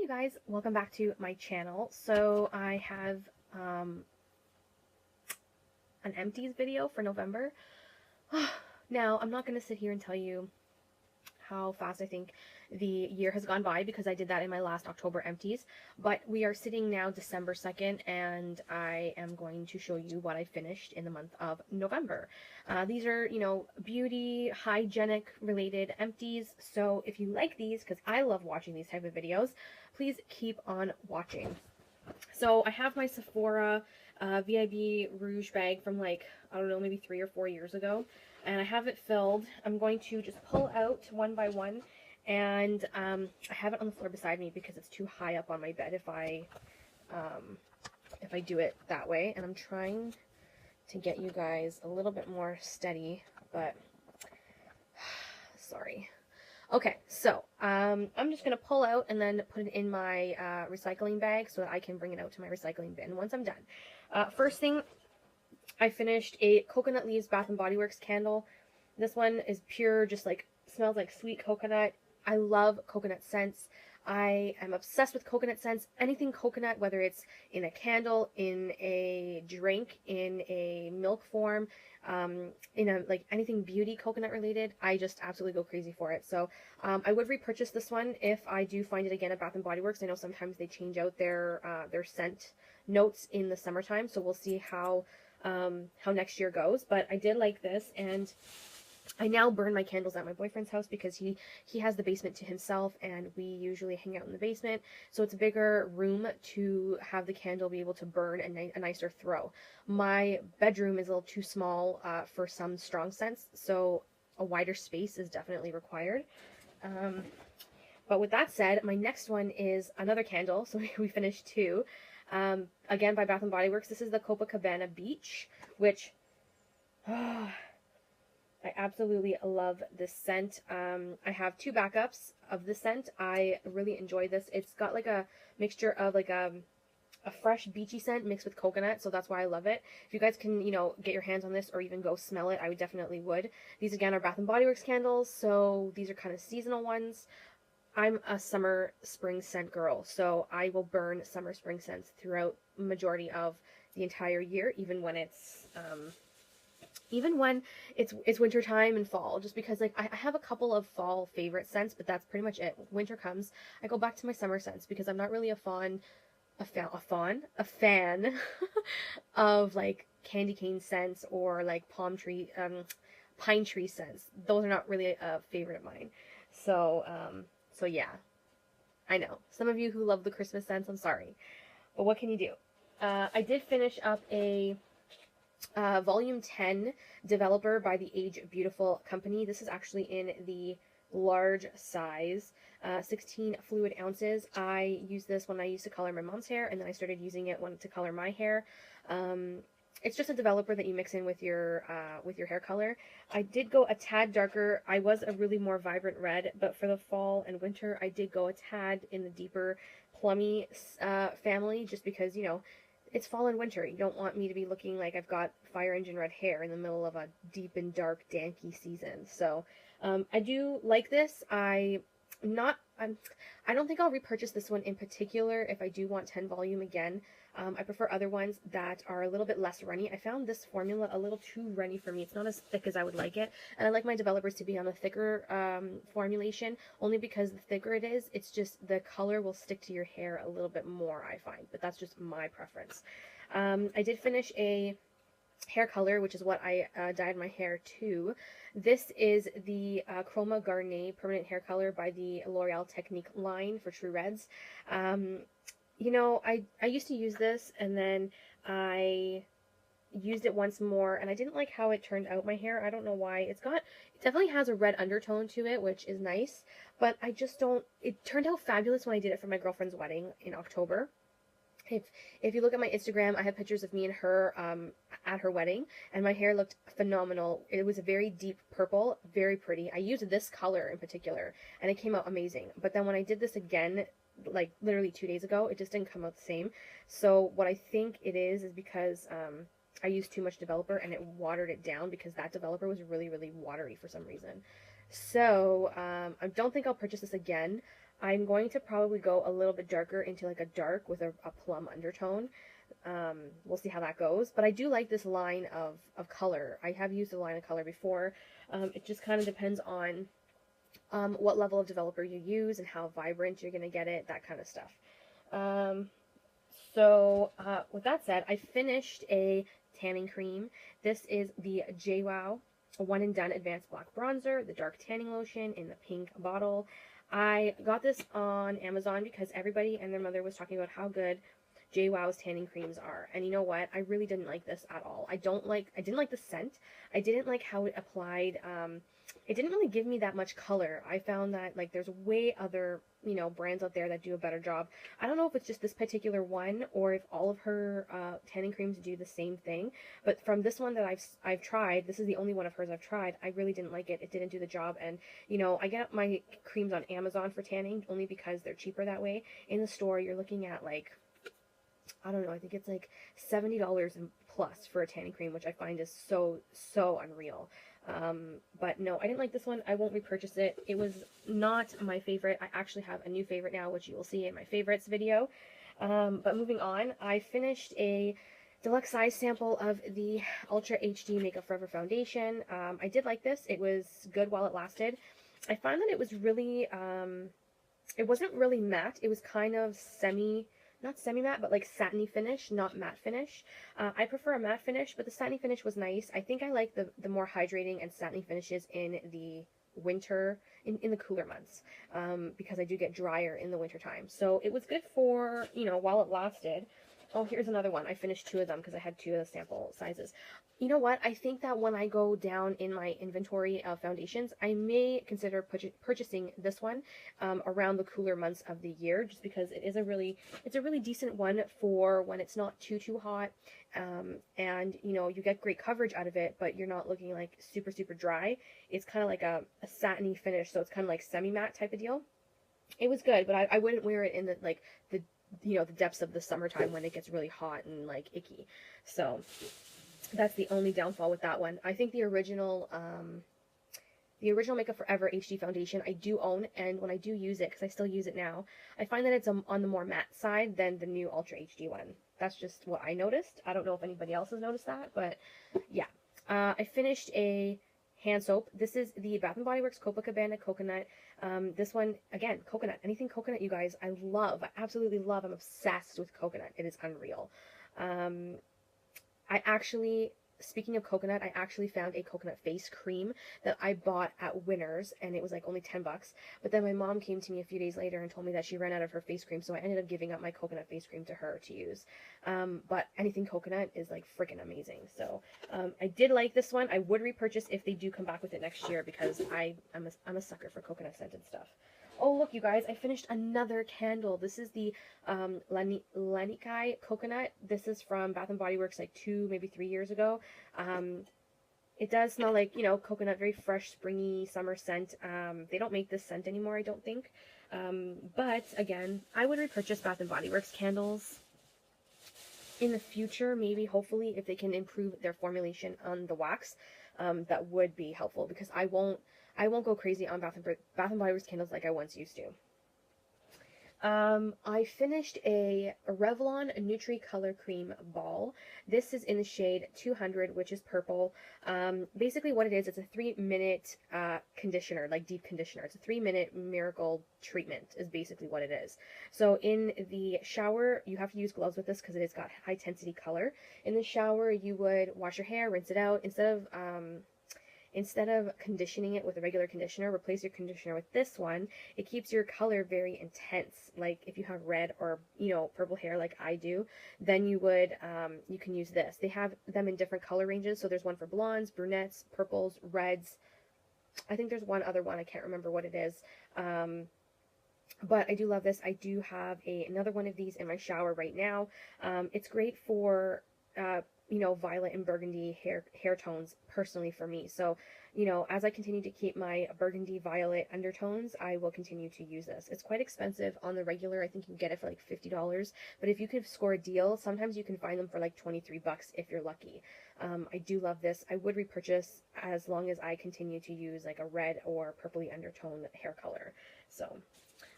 you guys, welcome back to my channel. So I have an empties video for November. Now, I'm not going to sit here and tell you how fast I think the year has gone by because I did that in my last October empties, but we are sitting now December 2nd and I am going to show you what I finished in the month of November. These are, beauty, hygienic related empties, so if you like these, because I love watching these type of videos, please keep on watching. So I have my Sephora VIB Rouge bag from I don't know, maybe 3 or 4 years ago. And I have it filled. I'm going to just pull out one by one. And I have it on the floor beside me because it's too high up on my bed if I do it that way. And I'm trying to get you guys a little bit more steady, but sorry. Okay, so I'm just going to pull out and then put it in my recycling bag so that I can bring it out to my recycling bin once I'm done. First thing, I finished a Coconut Leaves Bath & Body Works candle. This one is pure, just smells like sweet coconut. I love coconut scents. I am obsessed with coconut scents. Anything coconut, whether it's in a candle, in a drink, in a milk form, anything beauty coconut related, I just absolutely go crazy for it. So I would repurchase this one if I do find it again at Bath & Body Works. I know sometimes they change out their scent notes in the summertime, so we'll see how next year goes. But I did like this, and I now burn my candles at my boyfriend's house because he has the basement to himself, and we usually hang out in the basement, so it's a bigger room to have the candle be able to burn a nicer throw. My bedroom is a little too small for some strong scents, so a wider space is definitely required. But with that said, my next one is another candle, so we finished two. Again by Bath & Body Works. This is the Copacabana Beach, which I absolutely love this scent. I have two backups of this scent. I really enjoy this. It's got a mixture of a fresh beachy scent mixed with coconut, so that's why I love it. If you guys can, get your hands on this or even go smell it, I would definitely would. These again are Bath & Body Works candles, so these are kind of seasonal ones. I'm a summer spring scent girl, so I will burn summer spring scents throughout majority of the entire year, even when it's winter time and fall, just because I have a couple of fall favorite scents, but that's pretty much it. Winter comes, I go back to my summer scents because I'm not really a fan of candy cane scents or pine tree scents. Those are not really a favorite of mine. So yeah, I know. Some of you who love the Christmas scents, I'm sorry. But what can you do? I did finish up a Volume 10 Developer by the Age Beautiful company. This is actually in the large size, 16 fluid ounces. I used this when I used to color my mom's hair, and then I started using it to color my hair. It's just a developer that you mix in with your hair color. I did go a tad darker. I was a really more vibrant red, but for the fall and winter, I did go a tad in the deeper plummy family, just because, it's fall and winter. You don't want me to be looking like I've got fire engine red hair in the middle of a deep and dark, danky season. So I do like this. I don't think I'll repurchase this one in particular if I do want 10 volume again. I prefer other ones that are a little bit less runny. I found this formula a little too runny for me. It's not as thick as I would like it. And I like my developers to be on the thicker formulation, only because the thicker it is, it's just the color will stick to your hair a little bit more, I find. But that's just my preference. I did finish a hair color, which is what I dyed my hair to. This is the Chroma Garnet Permanent Hair Color by the L'Oreal Technique line for True Reds. I used to use this, and then I used it once more, and I didn't like how it turned out my hair. I don't know why. It definitely has a red undertone to it, which is nice, but it turned out fabulous when I did it for my girlfriend's wedding in October. If you look at my Instagram, I have pictures of me and her at her wedding, and my hair looked phenomenal. It was a very deep purple, very pretty. I used this color in particular, and it came out amazing. But then when I did this again, literally 2 days ago, it just didn't come out the same. So what I think it is because I used too much developer and it watered it down, because that developer was really, really watery for some reason. So I don't think I'll purchase this again. I'm going to probably go a little bit darker into like a dark with a plum undertone. We'll see how that goes. But I do like this line of color. I have used a line of color before. It just kind of depends on what level of developer you use and how vibrant you're going to get it, that kind of stuff. With that said, I finished a tanning cream. This is the JWoww One and Done Advanced Black Bronzer, the dark tanning lotion in the pink bottle. I got this on Amazon because everybody and their mother was talking about how good JWoww's tanning creams are. And you know what? I really didn't like this at all. I didn't like the scent. I didn't like how it applied. It didn't really give me that much color. I found that like there's way other, brands out there that do a better job. I don't know if it's just this particular one or if all of her tanning creams do the same thing. But from this one that I've tried, this is the only one of hers I've tried. I really didn't like it. It didn't do the job. And I get my creams on Amazon for tanning only because they're cheaper that way. In the store, you're looking at like, I don't know, I think it's like $70 and plus for a tanning cream, which I find is so unreal. But no, I didn't like this one. I won't repurchase it. It was not my favorite. I actually have a new favorite now, which you will see in my favorites video. But moving on, I finished a deluxe size sample of the Ultra HD Makeup Forever Foundation. I did like this. It was good while it lasted. I found that it was really, it wasn't really matte. It was kind of not semi-matte, but like satiny finish, not matte finish. I prefer a matte finish, but the satiny finish was nice. I think I like the more hydrating and satiny finishes in the winter, in the cooler months, because I do get drier in the winter time. So it was good for, while it lasted. Oh, here's another one. I finished 2 of them because I had 2 of the sample sizes. You know what? I think that when I go down in my inventory of foundations, I may consider purchasing this one around the cooler months of the year, just because it's a really decent one for when it's not too hot, and you get great coverage out of it, but you're not looking like super dry. It's kind of like a satiny finish, so it's kind of like semi-matte type of deal. It was good, but I wouldn't wear it in the depths of the summertime when it gets really hot and like icky. So that's the only downfall with that one. I think the original Makeup Forever HD foundation I do own, and when I do use it, because I still use it now, I find that it's on the more matte side than the new Ultra HD one. That's just what I noticed. I don't know if anybody else has noticed that, but yeah. I finished a hand soap. This is the Bath & Body Works Copacabana Coconut. This one, again, coconut. Anything coconut, you guys, I love. I absolutely love. I'm obsessed with coconut. It is unreal. Speaking of coconut, I actually found a coconut face cream that I bought at Winners, and it was like only 10 bucks. But then my mom came to me a few days later and told me that she ran out of her face cream, so I ended up giving up my coconut face cream to her to use. But anything coconut is like freaking amazing. So I did like this one. I would repurchase if they do come back with it next year, because I'm a sucker for coconut scented stuff. Oh, look, you guys, I finished another candle. This is the Lanikai Coconut. This is from Bath & Body Works like 2, maybe 3 years ago. It does smell like, coconut, very fresh, springy, summer scent. They don't make this scent anymore, I don't think. But, again, I would repurchase Bath & Body Works candles in the future, maybe, hopefully, if they can improve their formulation on the wax. That would be helpful, because I won't go crazy on Bath & Body Works candles like I once used to. I finished a Revlon Nutri Color Cream Ball. This is in the shade 200, which is purple. Basically what it is, it's a 3-minute conditioner, like deep conditioner. It's a 3-minute miracle treatment is basically what it is. So in the shower, you have to use gloves with this because it has got high intensity color. In the shower, you would wash your hair, rinse it out. Instead of conditioning it with a regular conditioner, replace your conditioner with this one. It keeps your color very intense. Like if you have red or, purple hair like I do, then you can use this. They have them in different color ranges. So there's one for blondes, brunettes, purples, reds. I think there's one other one. I can't remember what it is. But I do love this. I do have another one of these in my shower right now. It's great for, violet and burgundy hair tones, personally for me. So, as I continue to keep my burgundy violet undertones, I will continue to use this. It's quite expensive on the regular. I think you can get it for like $50. But if you can score a deal, sometimes you can find them for like 23 bucks if you're lucky. I do love this. I would repurchase as long as I continue to use like a red or purpley undertone hair color. So,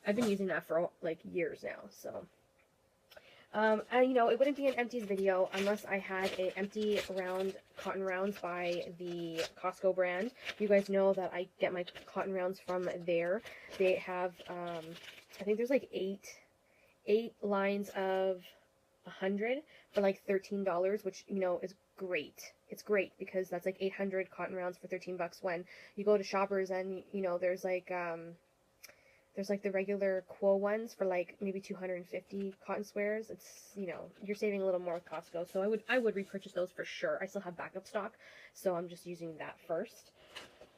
I've been using that for like years now. So and you know, it wouldn't be an Empties video unless I had a empty round cotton rounds by the Costco brand. You guys know that I get my cotton rounds from there. They have I think there's like eight lines of 100 for like $13, which, you know, is great. It's great because that's like 800 cotton rounds for 13 bucks when you go to Shoppers and, you know, there's like the regular Quo ones for like maybe 250 cotton squares. It's, you know, you're saving a little more with Costco. So I would repurchase those for sure. I still have backup stock, so I'm just using that first.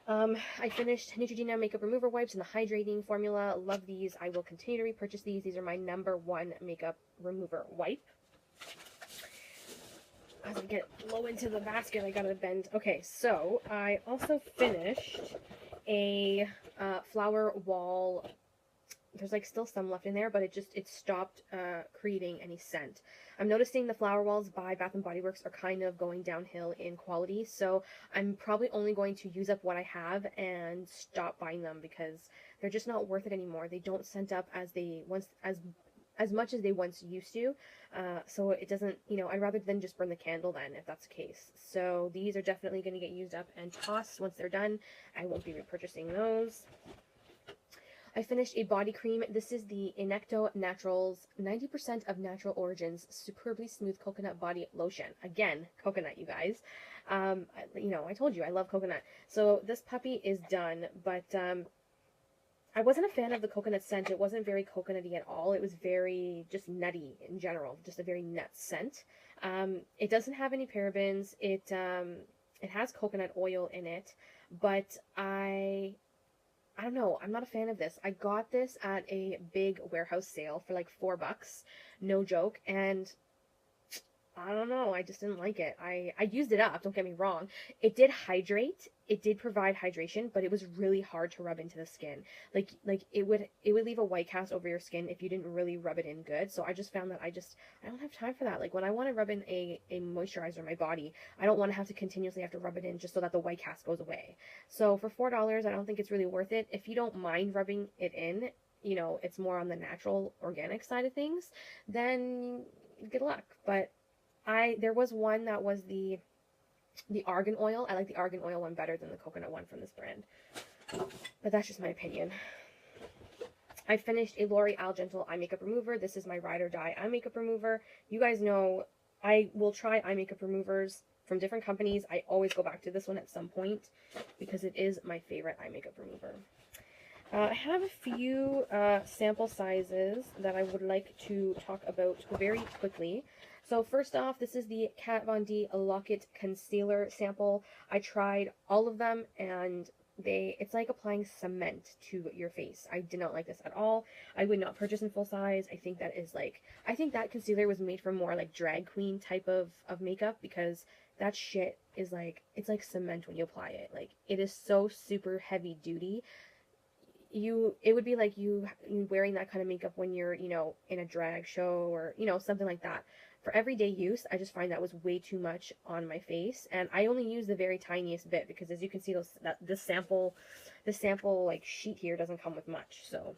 I finished Neutrogena makeup remover wipes in the hydrating formula. Love these. I will continue to repurchase these. These are my #1 makeup remover wipe. As I get low into the basket, I gotta bend. Okay, so I also finished a flower wall. There's like still some left in there, but it stopped creating any scent. I'm noticing the flower walls by Bath and Body Works are kind of going downhill in quality, so I'm probably only going to use up what I have and stop buying them because they're just not worth it anymore. They don't scent up as much as they once used to, so it doesn't, you know, I'd rather than just burn the candle then, if that's the case. So these are definitely going to get used up and tossed once they're done. I won't be repurchasing those. I finished a body cream. This is the Inecto Naturals 90% of natural origins superbly smooth coconut body lotion. Again, coconut, you guys. You know, I told you I love coconut. So this puppy is done, but I wasn't a fan of the coconut scent. It wasn't very coconutty at all. It was very just nutty in general, just a very nut scent. It doesn't have any parabens. It has coconut oil in it, but I don't know. I'm not a fan of this. I got this at a big warehouse sale for like $4. No joke. And I don't know. I just didn't like it. I used it up. Don't get me wrong. It did hydrate. It did provide hydration, but it was really hard to rub into the skin. Like it would leave a white cast over your skin if you didn't really rub it in good. So I just found that I don't have time for that. Like when I want to rub in a moisturizer on my body, I don't want to have to continuously have to rub it in just so that the white cast goes away. So for $4, I don't think it's really worth it. If you don't mind rubbing it in, you know, it's more on the natural organic side of things, then good luck. But there was one that was the argan oil. I like the argan oil one better than the coconut one from this brand. But that's just my opinion. I finished a L'Oreal Gentle Eye Makeup Remover. This is my ride or die eye makeup remover. You guys know I will try eye makeup removers from different companies. I always go back to this one at some point because it is my favorite eye makeup remover. I have a few sample sizes that I would like to talk about very quickly. So first off, this is the Kat Von D Lock-It Concealer sample. I tried all of them and it's like applying cement to your face. I did not like this at all. I would not purchase in full size. I think that concealer was made for more like drag queen type of makeup because that shit is like, it's like cement when you apply it. Like it is so super heavy duty. It would be like you wearing that kind of makeup when you're, you know, in a drag show or, you know, something like that. For everyday use, I just find that was way too much on my face, and I only use the very tiniest bit because, as you can see, this sample like sheet here doesn't come with much, so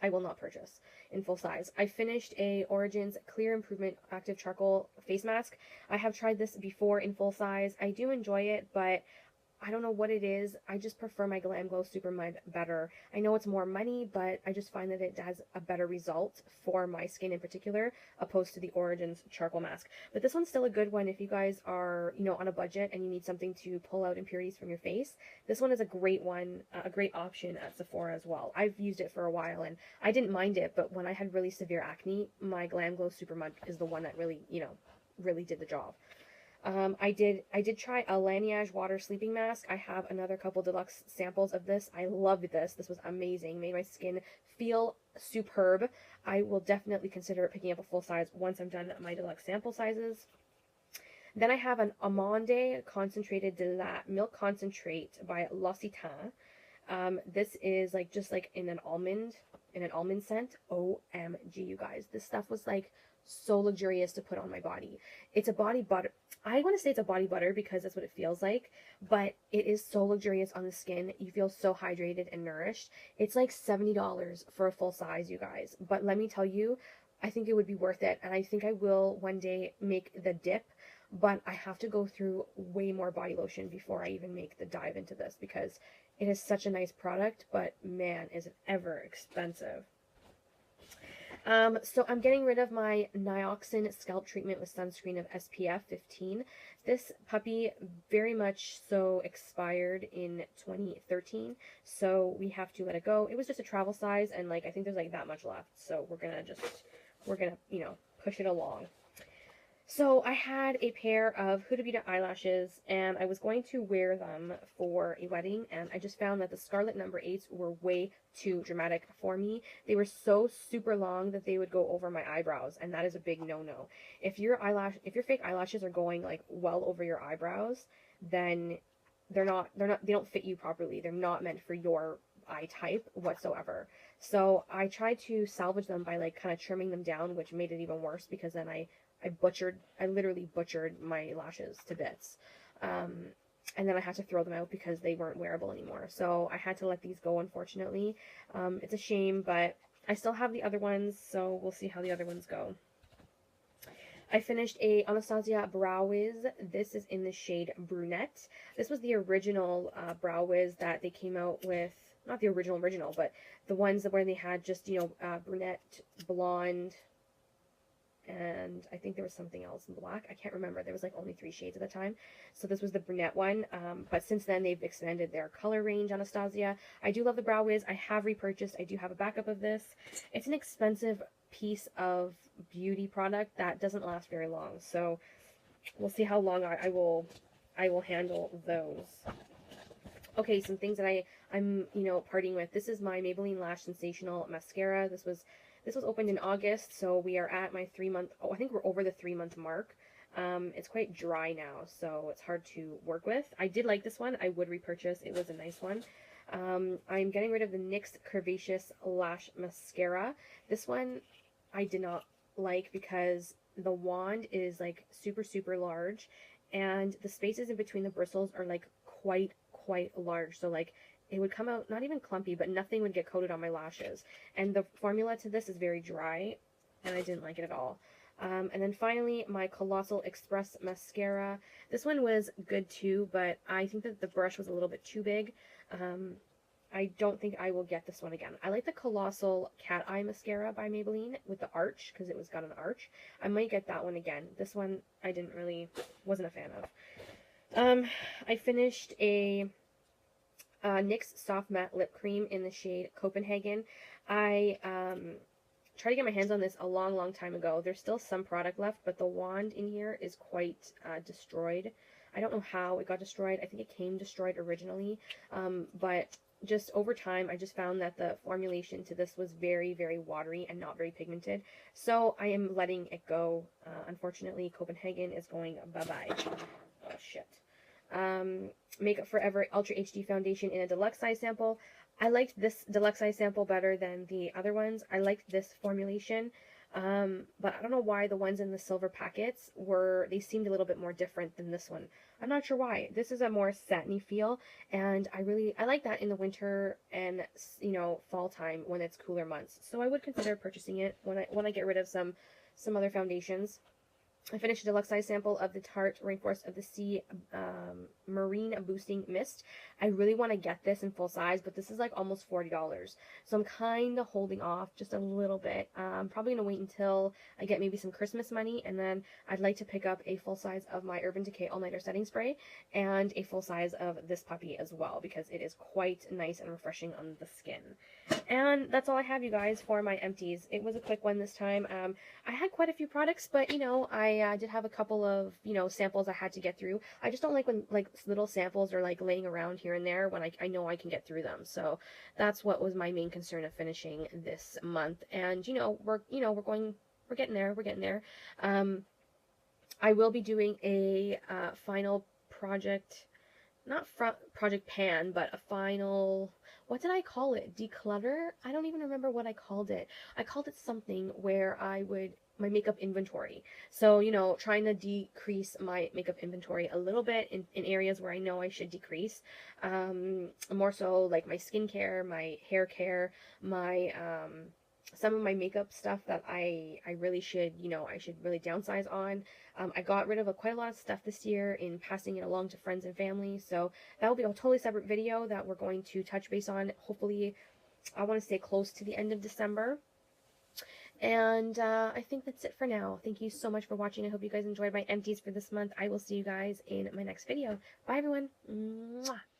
I will not purchase in full size. I finished a Origins Clear Improvement Active Charcoal Face Mask. I have tried this before in full size. I do enjoy it, but I don't know what it is. I just prefer my Glam Glow Super Mud better. I know it's more money, but I just find that it has a better result for my skin in particular, opposed to the Origins Charcoal Mask. But this one's still a good one if you guys are, you know, on a budget and you need something to pull out impurities from your face. This one is a great one, a great option at Sephora as well. I've used it for a while and I didn't mind it, but when I had really severe acne, my Glam Glow Super Mud is the one that really, you know, really did the job. I did try a Laneige water sleeping mask. I have another couple deluxe samples of this. I loved this. This was amazing. Made my skin feel superb. I will definitely consider picking up a full size once I'm done my deluxe sample sizes. Then I have an Amande Concentrated de la Milk Concentrate by L'Occitane. This is like just like in an almond in an almond scent. OMG, you guys. This stuff was like so luxurious to put on my body. It's a body butter. I want to say it's a body butter because that's what it feels like, but it is so luxurious on the skin. You feel so hydrated and nourished. It's like $70 for a full size, you guys. But let me tell you, I think it would be worth it. And I think I will one day make the dip, but I have to go through way more body lotion before I even make the dive into this because it is such a nice product, but man, is it ever expensive. So I'm getting rid of my Nioxin scalp treatment with sunscreen of SPF 15. This puppy very much so expired in 2013, so we have to let it go. It was just a travel size, and like I think there's like that much left, so we're gonna you know, push it along. So I had a pair of Huda Beauty eyelashes, and I was going to wear them for a wedding, and I just found that the Scarlet number 8s were way too dramatic for me. They were so super long that they would go over my eyebrows, and that is a big no-no. If your fake eyelashes are going like well over your eyebrows, then they don't fit you properly. They're not meant for your eye type whatsoever. So I tried to salvage them by like kind of trimming them down, which made it even worse because then I literally butchered my lashes to bits. And then I had to throw them out because they weren't wearable anymore. So I had to let these go, unfortunately. It's a shame, but I still have the other ones, so we'll see how the other ones go. I finished a Anastasia Brow Wiz. This is in the shade Brunette. This was the original Brow Wiz that they came out with. Not the original, but the ones where they had just, you know, brunette, blonde, and I think there was something else in black. I can't remember. There was like only 3 shades at the time. So this was the brunette one. But since then, they've expanded their color range, Anastasia. I do love the Brow Wiz. I have repurchased. I do have a backup of this. It's an expensive piece of beauty product that doesn't last very long. So we'll see how long I will handle those. Okay, some things that I'm, you know, parting with. This is my Maybelline Lash Sensational Mascara. This was opened in August, so we are at my 3-month, I think we're over the 3-month mark. It's quite dry now, so it's hard to work with. I did like this one. I would repurchase. It was a nice one. I'm getting rid of the NYX Curvaceous Lash Mascara. This one I did not like because the wand is like super, super large, and the spaces in between the bristles are like quite large. So like it would come out not even clumpy, but nothing would get coated on my lashes. And the formula to this is very dry, and I didn't like it at all. And then finally, my Colossal Express Mascara. This one was good too, but I think that the brush was a little bit too big. I don't think I will get this one again. I like the Colossal Cat Eye Mascara by Maybelline with the arch, because it was got an arch. I might get that one again. This one I wasn't a fan of. I finished a NYX Soft Matte Lip Cream in the shade Copenhagen. I tried to get my hands on this a long time ago. There's still some product left, but the wand in here is quite destroyed. I don't know how it got destroyed. I think it came destroyed originally, but just over time, I just found that the formulation to this was very watery and not very pigmented. So I am letting it go. Unfortunately, Copenhagen is going bye-bye. Oh, shit. Makeup Forever Ultra HD Foundation in a deluxe size sample. I liked this deluxe size sample better than the other ones. I liked this formulation, but I don't know why the ones in the silver packets they seemed a little bit more different than this one. I'm not sure why. This is a more satiny feel, and I like that in the winter and, you know, fall time when it's cooler months. So I would consider purchasing it when I get rid of some other foundations. I finished a deluxe size sample of the Tarte Rainforest of the Sea Marine Boosting Mist. I really want to get this in full size, but this is like almost $40. So I'm kind of holding off just a little bit. I'm probably going to wait until I get maybe some Christmas money, and then I'd like to pick up a full size of my Urban Decay All Nighter Setting Spray and a full size of this puppy as well, because it is quite nice and refreshing on the skin. And that's all I have, you guys, for my empties. It was a quick one this time. I had quite a few products, but, you know, I did have a couple of, you know, samples I had to get through. I just don't like when, like, little samples are, like, laying around here and there when I know I can get through them. So that's what was my main concern of finishing this month. And, you know, we're getting there. I will be doing a final project, not Project Pan, but a final what did I call it? Declutter? I don't even remember what I called it. I called it something where I would my makeup inventory. So, you know, trying to decrease my makeup inventory a little bit in areas where I know I should decrease. More so like my skincare, my hair care, my some of my makeup stuff that I really should, you know, I should really downsize on. I got rid of quite a lot of stuff this year in passing it along to friends and family. So that will be a totally separate video that we're going to touch base on. Hopefully, I want to stay close to the end of December. And I think that's it for now. Thank you so much for watching. I hope you guys enjoyed my empties for this month. I will see you guys in my next video. Bye, everyone. Mwah.